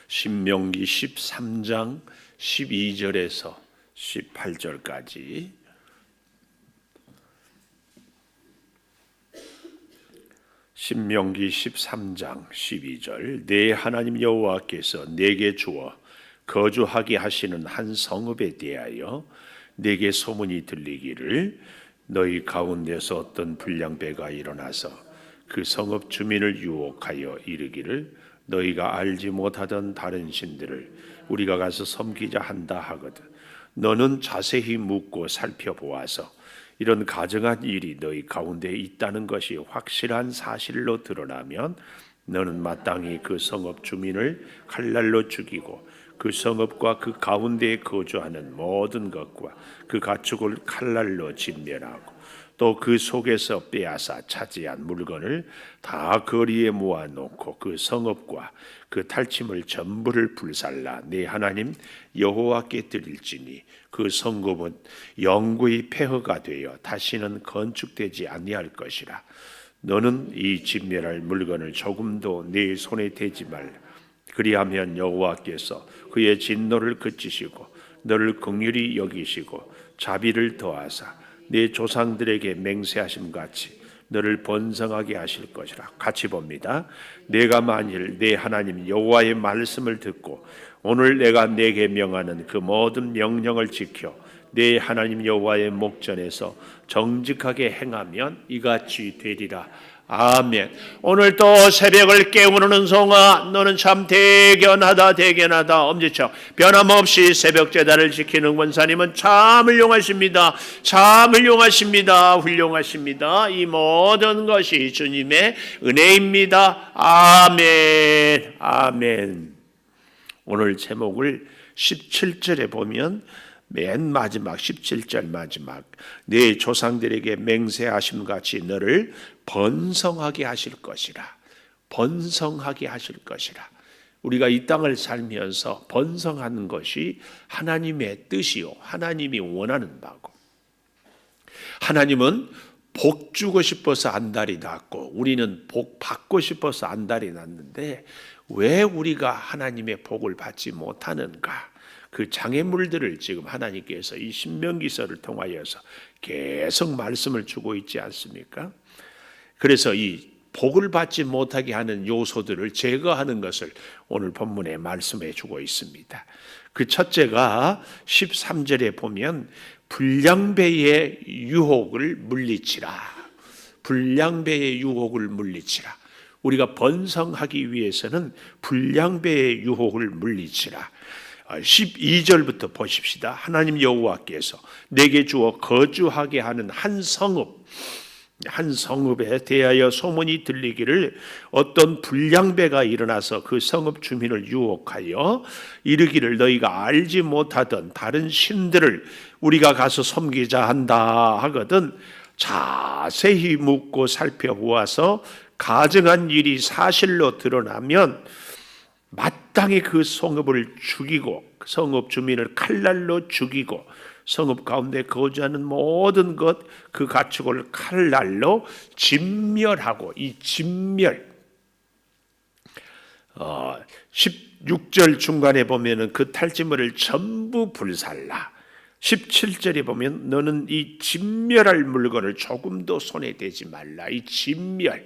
신명기 13장 12절에서 18절까지 신명기 13장 12절 내 하나님 여호와께서 내게 주어 거주하게 하시는 한 성읍에 대하여 내게 소문이 들리기를 너희 가운데서 어떤 불량배가 일어나서 그 성읍 주민을 유혹하여 이르기를 너희가 알지 못하던 다른 신들을 우리가 가서 섬기자 한다 하거든. 너는 자세히 묻고 살펴보아서 이런 가증한 일이 너희 가운데 있다는 것이 확실한 사실로 드러나면 너는 마땅히 그 성읍 주민을 칼날로 죽이고 그 성읍과 그 가운데에 거주하는 모든 것과 그 가축을 칼날로 진멸하고 또 그 속에서 빼앗아 차지한 물건을 다 거리에 모아놓고 그 성읍과 그 탈취물 전부를 불살라 내 하나님 여호와께 드릴지니 그 성읍은 영구히 폐허가 되어 다시는 건축되지 아니할 것이라. 너는 이 진멸할 물건을 조금도 내 손에 대지 말라. 그리하면 여호와께서 그의 진노를 그치시고 너를 긍휼히 여기시고 자비를 더하사 네 조상들에게 맹세하심 같이 너를 번성하게 하실 것이라. 같이 봅니다. 내가 만일 내 하나님 여호와의 말씀을 듣고 오늘 내가 내게 명하는 그 모든 명령을 지켜 내 하나님 여호와의 목전에서 정직하게 행하면 이같이 되리라. 아멘. 오늘 또 새벽을 깨우는 은송아, 너는 참 대견하다. 엄지척 변함없이 새벽 제단을 지키는 권사님은 참 훌륭하십니다. 훌륭하십니다. 이 모든 것이 주님의 은혜입니다. 아멘. 오늘 제목을 17절에 보면 맨 마지막 17절 마지막 네 조상들에게 맹세하심 같이 너를 번성하게 하실 것이라. 우리가 이 땅을 살면서 번성하는 것이 하나님의 뜻이요 하나님이 원하는 바고, 하나님은 복 주고 싶어서 안달이 났고 우리는 복 받고 싶어서 안달이 났는데 왜 우리가 하나님의 복을 받지 못하는가? 그 장애물들을 지금 하나님께서 이 신명기서를 통하여서 계속 말씀을 주고 있지 않습니까? 그래서 이 복을 받지 못하게 하는 요소들을 제거하는 것을 오늘 본문에 말씀해 주고 있습니다. 그 첫째가 13절에 보면 불량배의 유혹을 물리치라. 우리가 번성하기 위해서는 불량배의 유혹을 물리치라. 12절부터 보십시다. 하나님 여호와께서 내게 주어 거주하게 하는 한 성읍에 대하여 소문이 들리기를 어떤 불량배가 일어나서 그 성읍 주민을 유혹하여 이르기를 너희가 알지 못하던 다른 신들을 우리가 가서 섬기자 한다 하거든. 자세히 묻고 살펴보아서 가증한 일이 사실로 드러나면 마땅히 그 성읍을 죽이고 성읍 주민을 칼날로 죽이고 성읍 가운데 거주하는 모든 것 그 가축을 칼날로 진멸하고 이 진멸 16절 중간에 보면은 그 탈취물을 전부 불살라. 17절에 보면 너는 이 진멸할 물건을 조금도 손에 대지 말라. 이 진멸,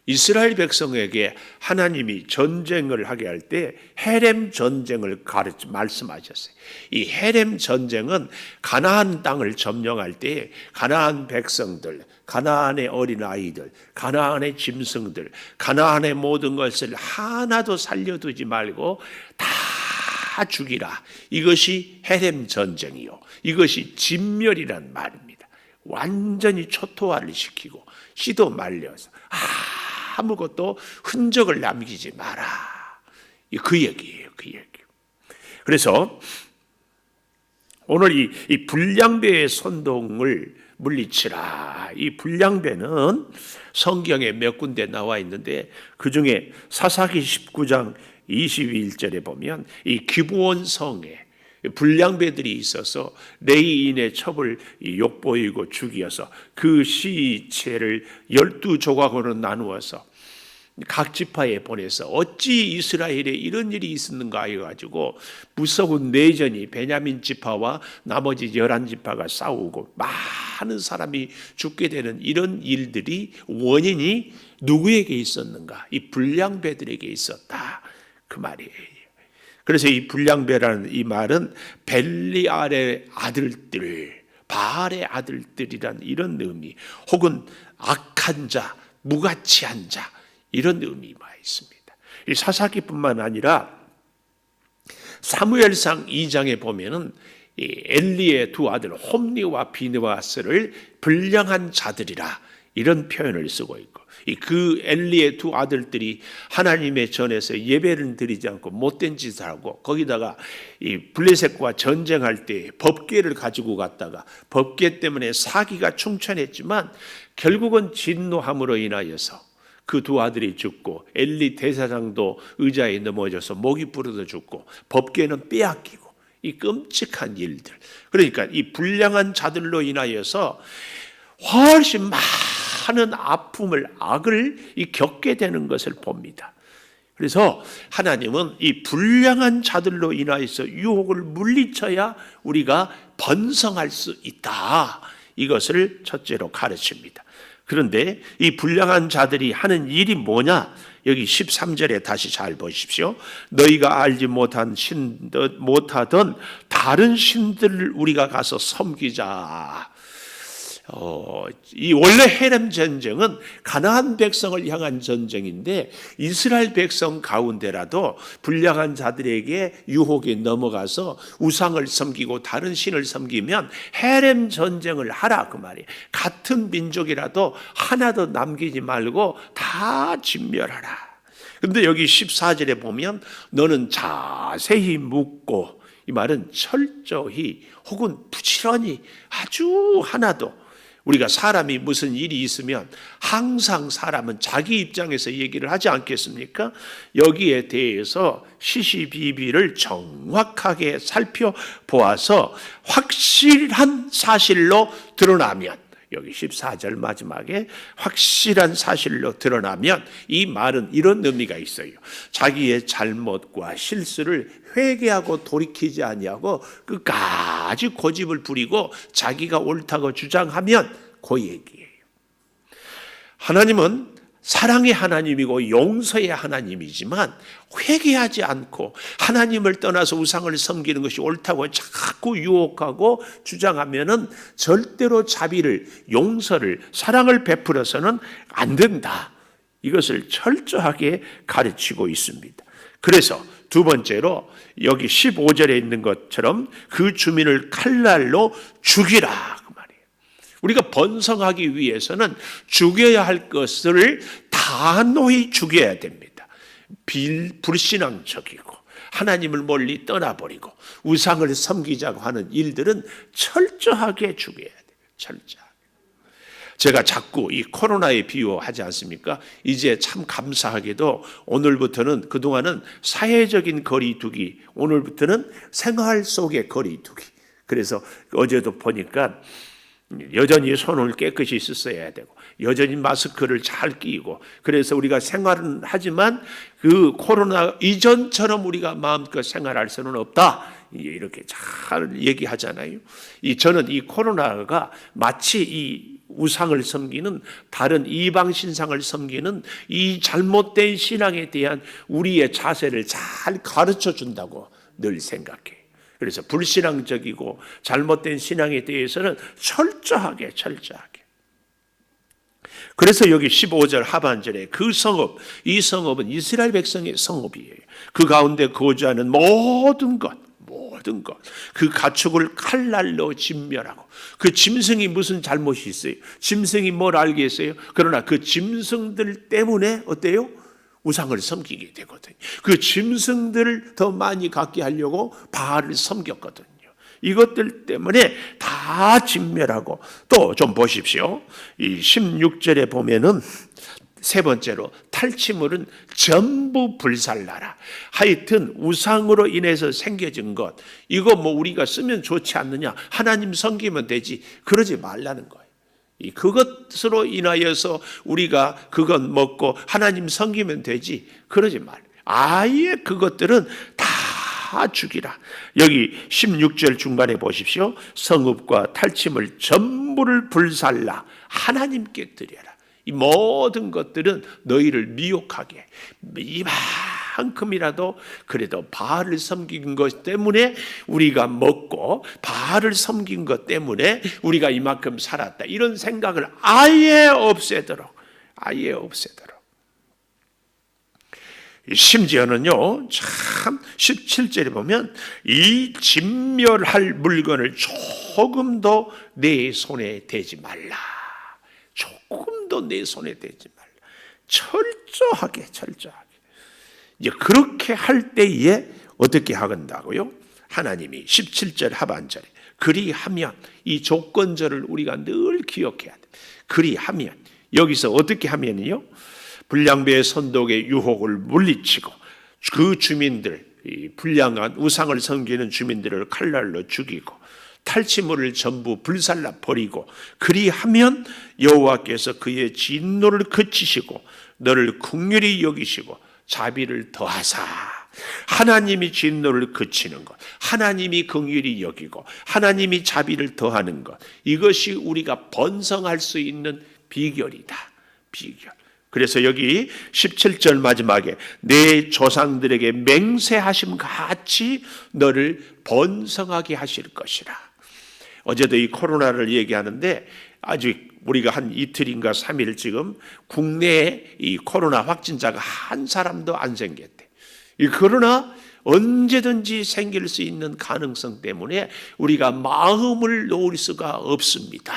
이스라엘 백성에게 하나님이 전쟁을 하게 할 때 헤렘 전쟁을 말씀하셨어요. 이 헤렘 전쟁은 가나안 땅을 점령할 때 가나안 백성들, 가나안의 어린아이들, 가나안의 짐승들, 가나안의 모든 것을 하나도 살려두지 말고 다 죽이라. 이것이 헤렘 전쟁이요, 이것이 진멸이란 말입니다. 완전히 초토화를 시키고 씨도 말려서 아무것도 흔적을 남기지 마라. 그 얘기예요. 그래서 오늘 이 불량배의 선동을 물리치라. 이 불량배는 성경에 몇 군데 나와 있는데 그 중에 사사기 19장 21절에 보면 이 기브온 성에 불량배들이 있어서 레위인의 첩을 욕보이고 죽이어서 그 시체를 12조각으로 나누어서 각 지파에 보내서 어찌 이스라엘에 이런 일이 있었는가 해가지고 무서운 내전이 베냐민 지파와 나머지 11지파가 싸우고 많은 사람이 죽게 되는 이런 일들이 원인이 누구에게 있었는가? 이 불량배들에게 있었다, 그 말이에요. 그래서 이 불량배라는 이 말은 벨리알의 아들들, 바알의 아들들이란 이런 의미, 혹은 악한 자, 무가치한 자, 이런 의미가 있습니다. 이 사사기뿐만 아니라 사무엘상 2장에 보면은 이 엘리의 두 아들 홈니와 비느하스를 불량한 자들이라 이런 표현을 쓰고 있고, 그 엘리의 두 아들들이 하나님의 전에서 예배를 드리지 않고 못된 짓을 하고, 거기다가 이 블레셋과 전쟁할 때 법궤를 가지고 갔다가 법궤 때문에 사기가 충천했지만 결국은 진노함으로 인하여서 그 두 아들이 죽고, 엘리 대사장도 의자에 넘어져서 목이 부러져 죽고, 법궤는 빼앗기고, 이 끔찍한 일들. 그러니까 이 불량한 자들로 인하여서 훨씬 많은 아픔을, 악을 겪게 되는 것을 봅니다. 그래서 하나님은 이 불량한 자들로 인하여서 유혹을 물리쳐야 우리가 번성할 수 있다, 이것을 첫째로 가르칩니다. 그런데 이 불량한 자들이 하는 일이 뭐냐? 여기 13절에 다시 잘 보십시오. 너희가 알지 못하던 다른 신들을 우리가 가서 섬기자. 이 원래 헤렘 전쟁은 가나안 백성을 향한 전쟁인데, 이스라엘 백성 가운데라도 불량한 자들에게 유혹에 넘어가서 우상을 섬기고 다른 신을 섬기면 헤렘 전쟁을 하라, 그 말이에요. 같은 민족이라도 하나도 남기지 말고 다 진멸하라. 그런데 여기 14절에 보면 너는 자세히 묻고, 이 말은 철저히 혹은 부지런히 아주 하나도, 우리가 사람이 무슨 일이 있으면 항상 사람은 자기 입장에서 얘기를 하지 않겠습니까? 여기에 대해서 시시비비를 정확하게 살펴보아서 확실한 사실로 드러나면, 여기 14절 마지막에 확실한 사실로 드러나면, 이 말은 이런 의미가 있어요. 자기의 잘못과 실수를 회개하고 돌이키지 아니하고 끝까지 고집을 부리고 자기가 옳다고 주장하면 그 얘기예요. 하나님은 사랑의 하나님이고 용서의 하나님이지만 회개하지 않고 하나님을 떠나서 우상을 섬기는 것이 옳다고 자꾸 유혹하고 주장하면은 절대로 자비를, 용서를, 사랑을 베풀어서는 안 된다. 이것을 철저하게 가르치고 있습니다. 그래서 두 번째로 여기 15절에 있는 것처럼 그 주민을 칼날로 죽이라, 그 말이에요. 우리가 번성하기 위해서는 죽여야 할 것을 단호히 죽여야 됩니다. 불신앙적이고 하나님을 멀리 떠나버리고 우상을 섬기자고 하는 일들은 철저하게 죽여야 돼요. 철저하게. 제가 자꾸 이 코로나에 비유하지 않습니까? 이제 참 감사하게도 오늘부터는, 그동안은 사회적인 거리두기, 오늘부터는 생활 속의 거리두기. 그래서 어제도 보니까 여전히 손을 깨끗이 씻어야 되고 여전히 마스크를 잘 끼고, 그래서 우리가 생활은 하지만 그 코로나 이전처럼 우리가 마음껏 생활할 수는 없다, 이렇게 잘 얘기하잖아요. 저는 이 코로나가 마치 이 우상을 섬기는, 다른 이방 신상을 섬기는 이 잘못된 신앙에 대한 우리의 자세를 잘 가르쳐 준다고 늘 생각해요. 그래서 불신앙적이고 잘못된 신앙에 대해서는 철저하게. 그래서 여기 15절 하반절에 그 성읍, 이 성읍은 이스라엘 백성의 성읍이에요. 그 가운데 거주하는 모든 것, 그 가축을 칼날로 진멸하고, 그 짐승이 무슨 잘못이 있어요? 짐승이 뭘 알겠어요? 그러나 그 짐승들 때문에 어때요? 우상을 섬기게 되거든요. 그 짐승들을 더 많이 갖게 하려고 바알을 섬겼거든요. 이것들 때문에 다 진멸하고, 또 좀 보십시오. 이 16절에 보면은 세 번째로 탈취물은 전부 불살라라. 하여튼 우상으로 인해서 생겨진 것, 이거 뭐 우리가 쓰면 좋지 않느냐, 하나님 섬기면 되지, 그러지 말라는 거예요. 그것으로 인하여서 우리가 그것 먹고 하나님 섬기면 되지, 그러지 말. 아예 그것들은 다 죽이라. 여기 16절 중간에 보십시오. 성읍과 탈취물 전부를 불살라 하나님께 드려라. 이 모든 것들은 너희를 미혹하게, 이만큼이라도 그래도 바알을 섬긴 것 때문에 우리가 먹고 바알을 섬긴 것 때문에 우리가 이만큼 살았다, 이런 생각을 아예 없애도록, 아예 없애도록. 심지어는요, 참 17절에 보면 이 진멸할 물건을 조금도 내 손에 대지 말라. 조금도 내 손에 대지 말라. 철저하게. 이제 그렇게 할 때에 어떻게 하건다고요? 하나님이 17절 하반절에 그리하면, 이 조건절을 우리가 늘 기억해야 돼. 그리하면, 여기서 어떻게 하면요? 불량배의 선독의 유혹을 물리치고 그 주민들, 이 불량한 우상을 섬기는 주민들을 칼날로 죽이고 탈취물을 전부 불살라 버리고, 그리하면 여호와께서 그의 진노를 그치시고 너를 긍휼히 여기시고 자비를 더하사. 하나님이 진노를 그치는 것, 하나님이 긍휼히 여기고 하나님이 자비를 더하는 것, 이것이 우리가 번성할 수 있는 비결이다. 비결. 그래서 여기 17절 마지막에 내 조상들에게 맹세하심 같이 너를 번성하게 하실 것이라. 어제도 이 코로나를 얘기하는데 아직 우리가 한 이틀인가 3일 지금 국내에 이 코로나 확진자가 한 사람도 안 생겼대. 그러나 언제든지 생길 수 있는 가능성 때문에 우리가 마음을 놓을 수가 없습니다.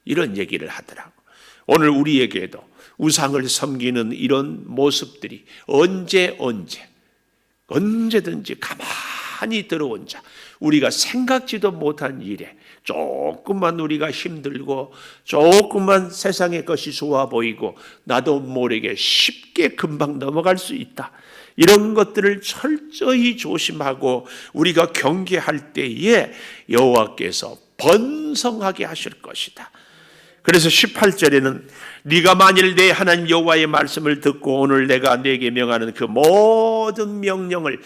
이런 얘기를 하더라고. 오늘 우리에게도 우상을 섬기는 이런 모습들이 언제든지 가만히 들어온 자, 우리가 생각지도 못한 일에 조금만 우리가 힘들고 조금만 세상의 것이 좋아 보이고 나도 모르게 쉽게 금방 넘어갈 수 있다. 이런 것들을 철저히 조심하고 우리가 경계할 때에 여호와께서 번성하게 하실 것이다. 그래서 18절에는 네가 만일 내 하나님 여호와의 말씀을 듣고 오늘 내가 네게 명하는 그 모든 명령을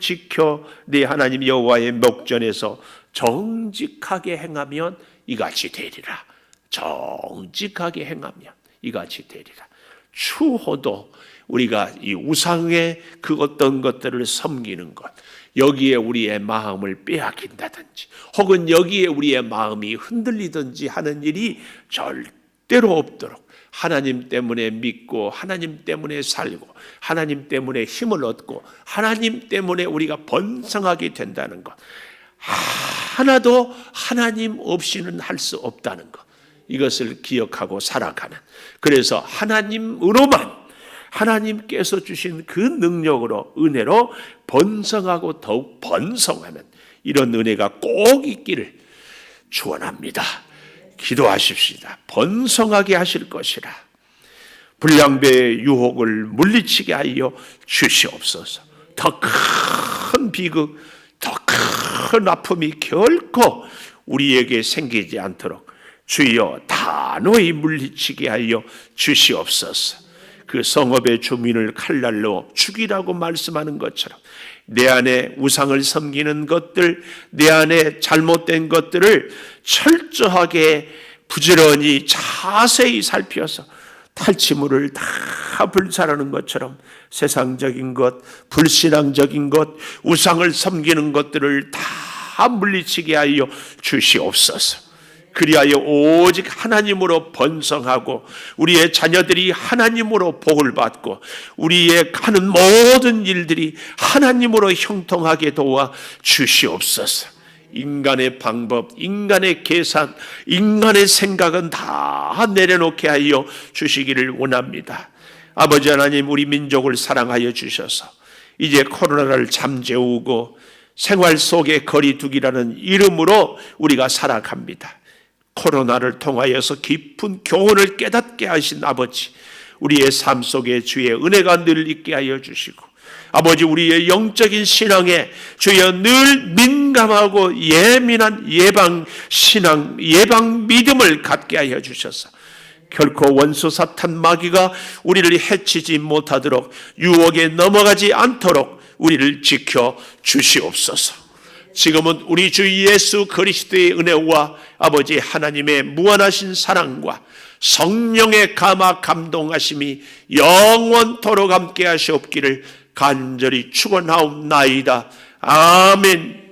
지켜 네 하나님 여호와의 목전에서 정직하게 행하면 이같이 되리라. 정직하게 행하면 이같이 되리라. 추호도 우리가 이 우상의 그 어떤 것들을 섬기는 것, 여기에 우리의 마음을 빼앗긴다든지 혹은 여기에 우리의 마음이 흔들리든지 하는 일이 절대로 없도록 하나님 때문에 믿고 하나님 때문에 살고 하나님 때문에 힘을 얻고 하나님 때문에 우리가 번성하게 된다는 것, 하나도 하나님 없이는 할 수 없다는 것, 이것을 기억하고 살아가는, 그래서 하나님으로만, 하나님께서 주신 그 능력으로, 은혜로 번성하고 더욱 번성하는 이런 은혜가 꼭 있기를 축원합니다. 기도하십시다. 번성하게 하실 것이라. 불량배의 유혹을 물리치게 하여 주시옵소서. 더 큰 비극, 더 큰 아픔이 결코 우리에게 생기지 않도록 주여 단호히 물리치게 하여 주시옵소서. 그 성읍의 주민을 칼날로 죽이라고 말씀하는 것처럼 내 안에 우상을 섬기는 것들, 내 안에 잘못된 것들을 철저하게 부지런히 자세히 살펴서 탈취물을 다 불살하는 것처럼 세상적인 것, 불신앙적인 것, 우상을 섬기는 것들을 다 물리치게 하여 주시옵소서. 그리하여 오직 하나님으로 번성하고 우리의 자녀들이 하나님으로 복을 받고 우리의 하는 모든 일들이 하나님으로 형통하게 도와 주시옵소서. 인간의 방법, 인간의 계산, 인간의 생각은 다 내려놓게 하여 주시기를 원합니다. 아버지 하나님, 우리 민족을 사랑하여 주셔서 이제 코로나를 잠재우고 생활 속에 거리두기라는 이름으로 우리가 살아갑니다. 코로나를 통하여서 깊은 교훈을 깨닫게 하신 아버지, 우리의 삶 속에 주의 은혜가 늘 있게 하여 주시고, 아버지 우리의 영적인 신앙에 주여 늘 민감하고 예민한 예방 신앙, 예방 믿음을 갖게 하여 주셔서 결코 원수 사탄 마귀가 우리를 해치지 못하도록, 유혹에 넘어가지 않도록 우리를 지켜 주시옵소서. 지금은 우리 주 예수 그리스도의 은혜와 아버지 하나님의 무한하신 사랑과 성령의 감화 감동하심이 영원토록 함께 하시옵기를 간절히 축원하옵나이다. 아멘.